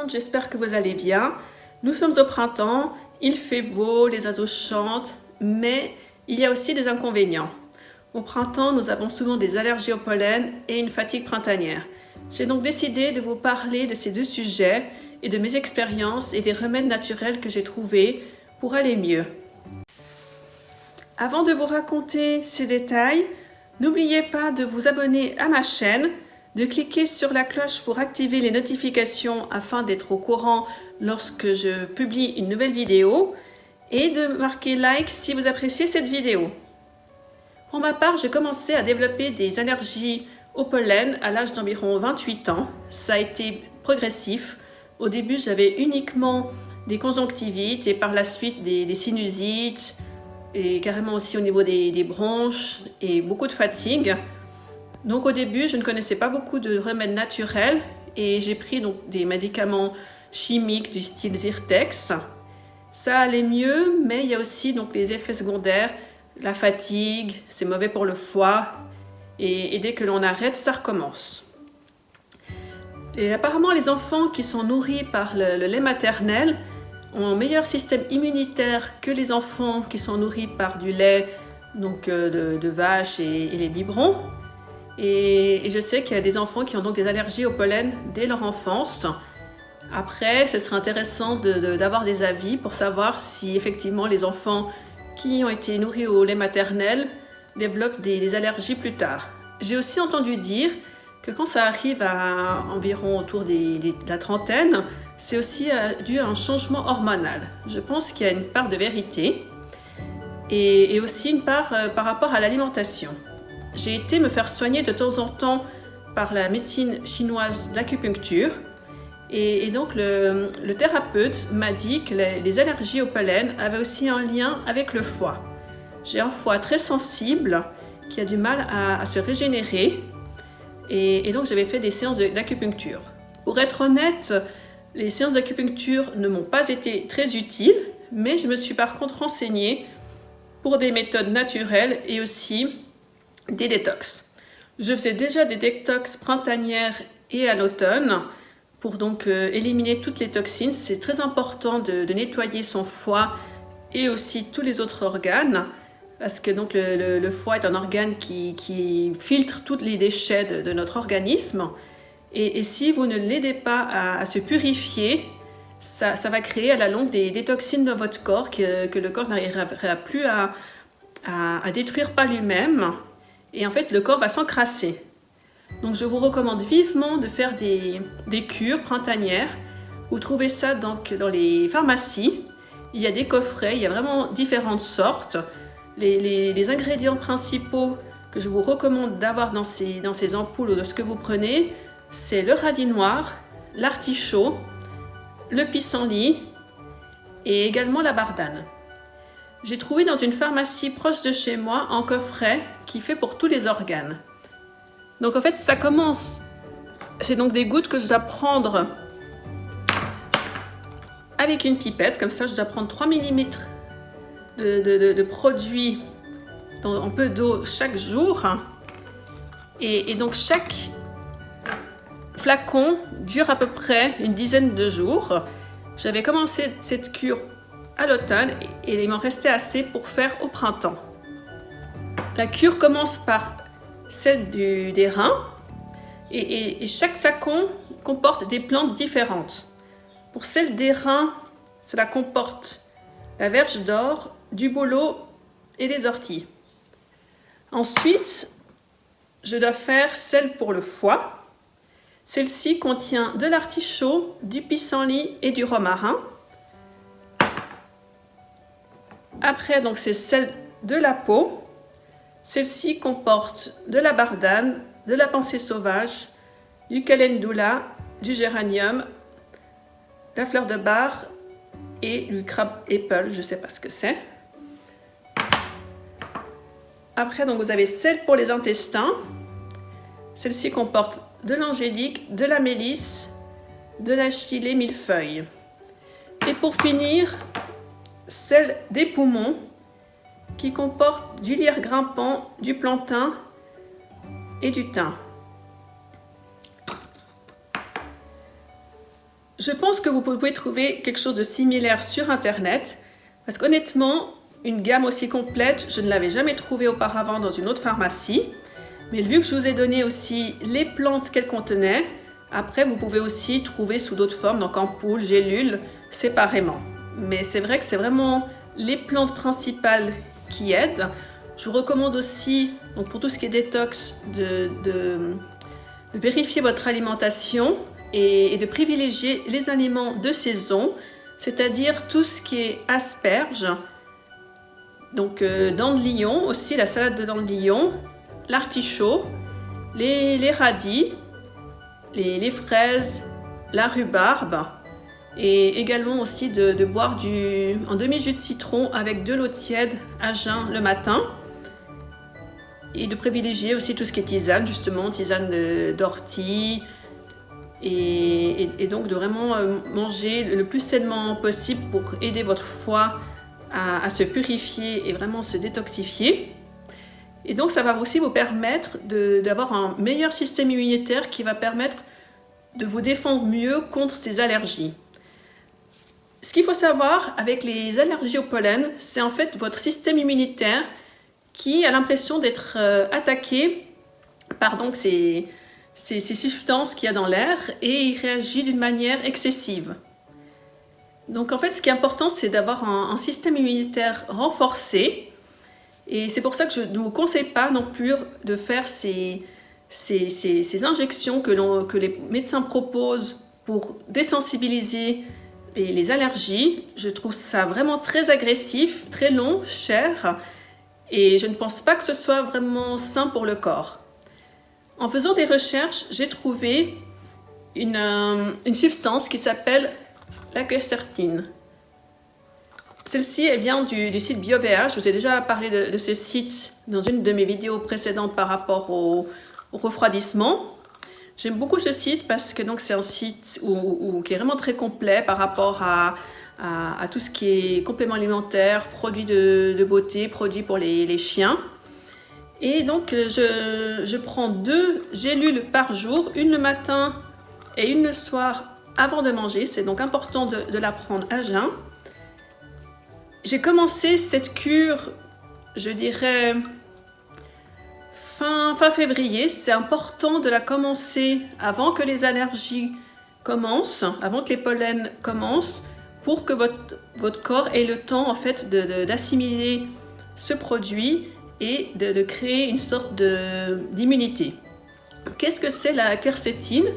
monde, j'espère que vous allez bien. Nous sommes au printemps, il fait beau, les oiseaux chantent, mais il y a aussi des inconvénients. Au printemps, nous avons souvent des allergies au pollen et une fatigue printanière. J'ai donc décidé de vous parler de ces deux sujets et de mes expériences et des remèdes naturels que j'ai trouvés pour aller mieux. Avant de vous raconter ces détails, n'oubliez pas de vous abonner à ma chaîne, de cliquer sur la cloche pour activer les notifications afin d'être au courant lorsque je publie une nouvelle vidéo et de marquer like si vous appréciez cette vidéo. Pour ma part, j'ai commencé à développer des allergies au pollen à l'âge d'environ 28 ans. Ça a été progressif. Au début, j'avais uniquement des conjonctivites et par la suite des sinusites et carrément aussi au niveau des bronches et beaucoup de fatigue. Donc au début, je ne connaissais pas beaucoup de remèdes naturels et j'ai pris donc des médicaments chimiques du style Zyrtex. Ça allait mieux, mais il y a aussi donc les effets secondaires, la fatigue, c'est mauvais pour le foie et dès que l'on arrête, ça recommence. Et apparemment, les enfants qui sont nourris par le lait maternel ont un meilleur système immunitaire que les enfants qui sont nourris par du lait donc, de vache et les biberons. Et je sais qu'il y a des enfants qui ont donc des allergies au pollen dès leur enfance. Après, ce serait intéressant d'avoir des avis pour savoir si effectivement les enfants qui ont été nourris au lait maternel développent des allergies plus tard. J'ai aussi entendu dire que quand ça arrive à environ autour de la trentaine, c'est aussi dû à un changement hormonal. Je pense qu'il y a une part de vérité et aussi une part par rapport à l'alimentation. J'ai été me faire soigner de temps en temps par la médecine chinoise d'acupuncture et donc le thérapeute m'a dit que les allergies au pollen avaient aussi un lien avec le foie. J'ai un foie très sensible qui a du mal à se régénérer et donc j'avais fait des séances d'acupuncture. Pour être honnête, les séances d'acupuncture ne m'ont pas été très utiles, mais je me suis par contre renseignée pour des méthodes naturelles et aussi des détox. Je faisais déjà des détox printanières et à l'automne pour donc éliminer toutes les toxines. C'est très important de nettoyer son foie et aussi tous les autres organes parce que donc le foie est un organe qui filtre tous les déchets de notre organisme et si vous ne l'aidez pas à se purifier, ça va créer à la longue des toxines dans votre corps que le corps n'arrivera plus à détruire par lui-même. Et en fait, le corps va s'encrasser. Donc, je vous recommande vivement de faire des cures printanières. Vous trouvez ça donc dans les pharmacies. Il y a des coffrets, il y a vraiment différentes sortes. Les ingrédients principaux que je vous recommande d'avoir dans ces ampoules ou de ce que vous prenez, c'est le radis noir, l'artichaut, le pissenlit et également la bardane. J'ai trouvé dans une pharmacie proche de chez moi un coffret qui fait pour tous les organes. Donc en fait, ça commence. C'est donc des gouttes que je dois prendre avec une pipette. Comme ça, je dois prendre 3 mm de produit dans un peu d'eau chaque jour. Et donc chaque flacon dure à peu près une dizaine de jours. J'avais commencé cette cure à l'automne et il m'en restait assez pour faire au printemps. La cure commence par celle des reins et chaque flacon comporte des plantes différentes. Pour celle des reins, cela comporte la verge d'or, du bouleau et les orties. Ensuite, je dois faire celle pour le foie. Celle-ci contient de l'artichaut, du pissenlit et du romarin. Après, donc, c'est celle de la peau. Celle-ci comporte de la bardane, de la pensée sauvage, du calendula, du géranium, de la fleur de bar et du crab apple, je ne sais pas ce que c'est. Après, donc, vous avez celle pour les intestins. Celle-ci comporte de l'angélique, de la mélisse, de la chilée millefeuille. Et pour finir, celle des poumons qui comporte du lierre grimpant, du plantain et du thym. Je pense que vous pouvez trouver quelque chose de similaire sur Internet, parce qu'honnêtement, une gamme aussi complète, je ne l'avais jamais trouvée auparavant dans une autre pharmacie. Mais vu que je vous ai donné aussi les plantes qu'elle contenait, après vous pouvez aussi trouver sous d'autres formes, donc ampoules, gélules, séparément. Mais c'est vrai que c'est vraiment les plantes principales qui aident. Je vous recommande aussi, donc pour tout ce qui est détox, de vérifier votre alimentation et de privilégier les aliments de saison, c'est-à-dire tout ce qui est asperges, donc dents de lion, aussi la salade de dents de lion, l'artichaut, les radis, les fraises, la rhubarbe, et également aussi de boire un demi-jus de citron avec de l'eau tiède à jeun le matin, et de privilégier aussi tout ce qui est tisane, justement tisane d'ortie, et donc de vraiment manger le plus sainement possible pour aider votre foie à se purifier et vraiment se détoxifier. Et donc ça va aussi vous permettre d'avoir un meilleur système immunitaire qui va permettre de vous défendre mieux contre ces allergies. Ce qu'il faut savoir avec les allergies au pollen, c'est en fait votre système immunitaire qui a l'impression d'être attaqué par donc ces substances qu'il y a dans l'air, et il réagit d'une manière excessive. Donc en fait, ce qui est important, c'est d'avoir un système immunitaire renforcé, et c'est pour ça que je ne vous conseille pas non plus de faire ces injections que les médecins proposent pour désensibiliser les allergies. Je trouve ça vraiment très agressif, très long, cher, et je ne pense pas que ce soit vraiment sain pour le corps. En faisant des recherches, j'ai trouvé une substance qui s'appelle la quercétine. Celle-ci, elle vient du site BioVH. Je vous ai déjà parlé de ce site dans une de mes vidéos précédentes par rapport au refroidissement. J'aime beaucoup ce site parce que c'est un site qui est vraiment très complet par rapport à tout ce qui est compléments alimentaires, produits de beauté, produits pour les chiens. Et donc, je prends 2 gélules par jour, une le matin et une le soir avant de manger. C'est donc important de la prendre à jeun. J'ai commencé cette cure, je dirais, fin février. C'est important de la commencer avant que les allergies commencent, avant que les pollens commencent, pour que votre corps ait le temps en fait d'assimiler ce produit et de créer une sorte d'immunité. Qu'est-ce que c'est la quercétine?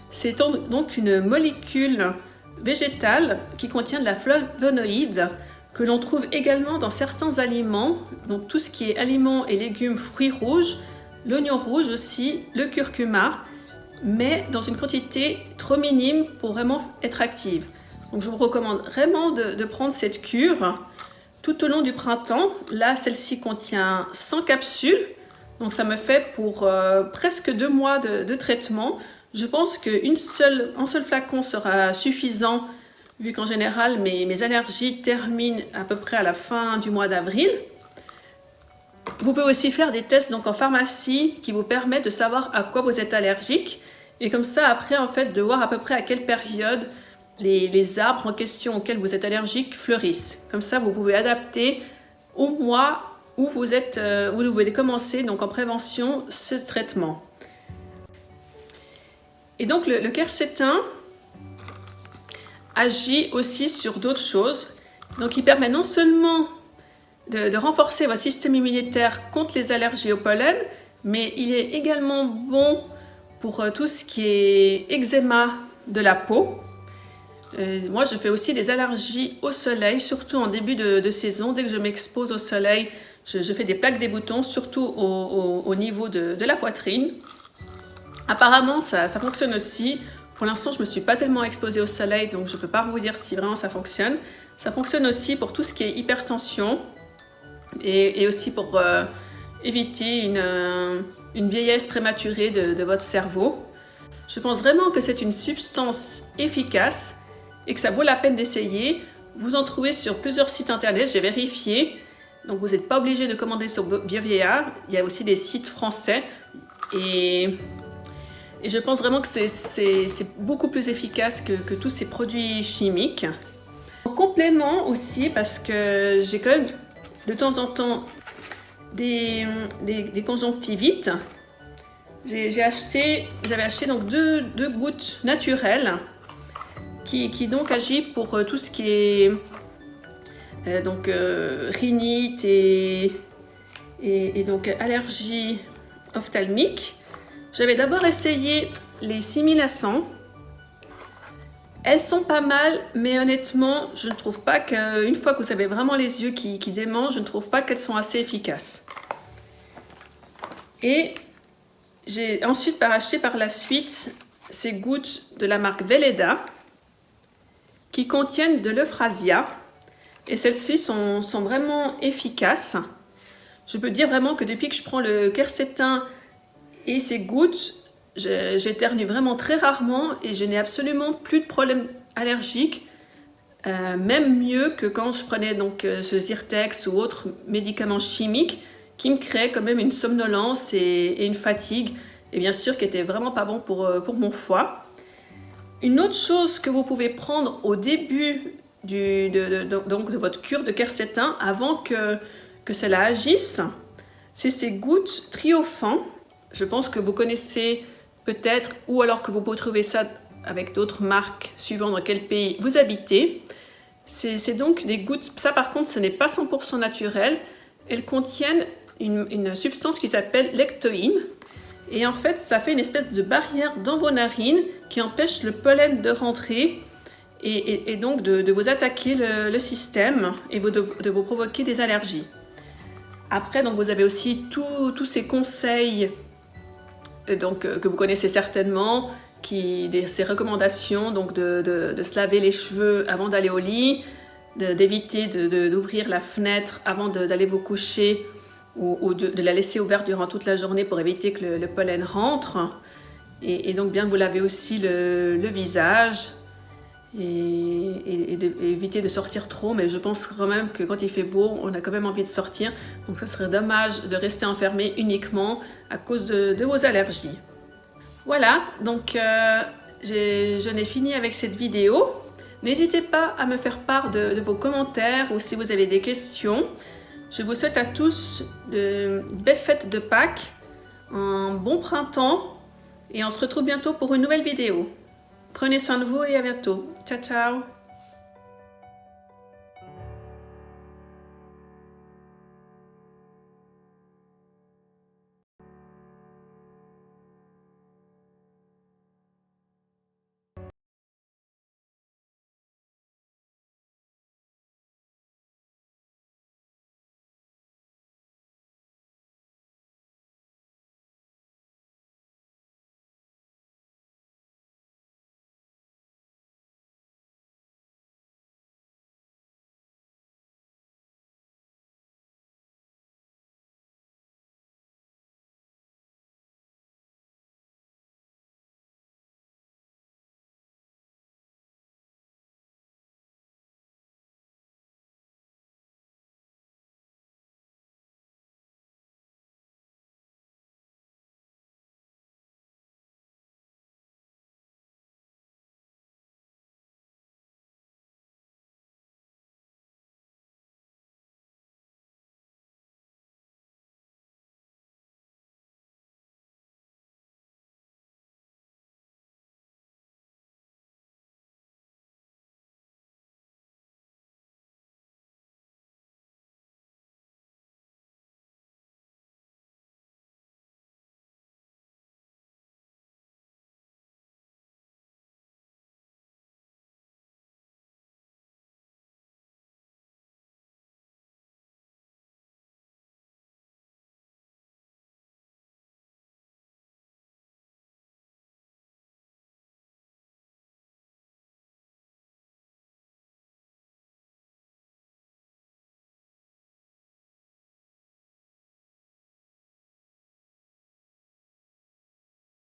C'est donc une molécule végétale qui contient de la flavonoïde que l'on trouve également dans certains aliments, donc tout ce qui est aliments et légumes, fruits rouges, l'oignon rouge aussi, le curcuma, mais dans une quantité trop minime pour vraiment être active. Donc je vous recommande vraiment de prendre cette cure tout au long du printemps. Là, celle-ci contient 100 capsules, donc ça me fait pour presque 2 mois de traitement. Je pense qu'un seul flacon sera suffisant, vu qu'en général mes allergies terminent à peu près à la fin du mois d'avril. Vous pouvez aussi faire des tests en pharmacie qui vous permettent de savoir à quoi vous êtes allergique, et comme ça après en fait de voir à peu près à quelle période les arbres en question auxquels vous êtes allergique fleurissent. Comme ça vous pouvez adapter au mois où vous devez commencer donc en prévention ce traitement. Et donc le quercétin agit aussi sur d'autres choses. Donc il permet non seulement de renforcer votre système immunitaire contre les allergies au pollen, mais il est également bon pour tout ce qui est eczéma de la peau. Moi je fais aussi des allergies au soleil, surtout en début de saison. Dès que je m'expose au soleil, je fais des plaques des boutons, surtout au niveau de la poitrine. Apparemment ça fonctionne aussi. Pour l'instant je ne me suis pas tellement exposée au soleil, donc je ne peux pas vous dire si vraiment ça fonctionne. Ça fonctionne aussi pour tout ce qui est hypertension et aussi pour éviter une vieillesse prématurée de votre cerveau. Je pense vraiment que c'est une substance efficace et que ça vaut la peine d'essayer. Vous en trouvez sur plusieurs sites internet, j'ai vérifié. Donc vous n'êtes pas obligé de commander sur BioVH. Il y a aussi des sites français. Et Et je pense vraiment que c'est beaucoup plus efficace que tous ces produits chimiques. En complément aussi, parce que j'ai quand même de temps en temps des conjonctivites, j'avais acheté donc deux gouttes naturelles qui donc agit pour tout ce qui est rhinite et donc allergie ophtalmique. J'avais d'abord essayé les 6100. Elles sont pas mal, mais honnêtement, je ne trouve pas qu'une fois que vous avez vraiment les yeux qui démangent, je ne trouve pas qu'elles sont assez efficaces. Et j'ai ensuite acheté par la suite ces gouttes de la marque Velleda qui contiennent de l'euphrasia. Et celles-ci sont vraiment efficaces. Je peux dire vraiment que depuis que je prends le quercétin et ces gouttes, j'éternue vraiment très rarement et je n'ai absolument plus de problèmes allergiques, même mieux que quand je prenais donc ce Zyrtex ou autres médicaments chimiques qui me créaient quand même une somnolence et une fatigue, et bien sûr qui n'étaient vraiment pas bon pour mon foie. Une autre chose que vous pouvez prendre au début de votre cure de quercétin avant que cela agisse, c'est ces gouttes Triofan. Je pense que vous connaissez peut-être, ou alors que vous pouvez trouver ça avec d'autres marques suivant dans quel pays vous habitez. C'est donc des gouttes, ça par contre ce n'est pas 100% naturel, elles contiennent une substance qui s'appelle lectoïne et en fait ça fait une espèce de barrière dans vos narines qui empêche le pollen de rentrer et donc de vous attaquer le système et de vous provoquer des allergies. Après, donc, vous avez aussi tous ces conseils que vous connaissez certainement, ces recommandations donc de se laver les cheveux avant d'aller au lit, d'éviter d'ouvrir la fenêtre avant d'aller vous coucher ou de la laisser ouverte durant toute la journée pour éviter que le pollen rentre. Et donc bien vous laver aussi le visage et éviter de sortir trop, mais je pense quand même que quand il fait beau, on a quand même envie de sortir, donc ça serait dommage de rester enfermé uniquement à cause de vos allergies. Voilà, donc je n'ai fini avec cette vidéo. N'hésitez pas à me faire part de vos commentaires ou si vous avez des questions. Je vous souhaite à tous de belles fêtes de Pâques, un bon printemps et on se retrouve bientôt pour une nouvelle vidéo. Prenez soin de vous et à bientôt. Ciao, ciao!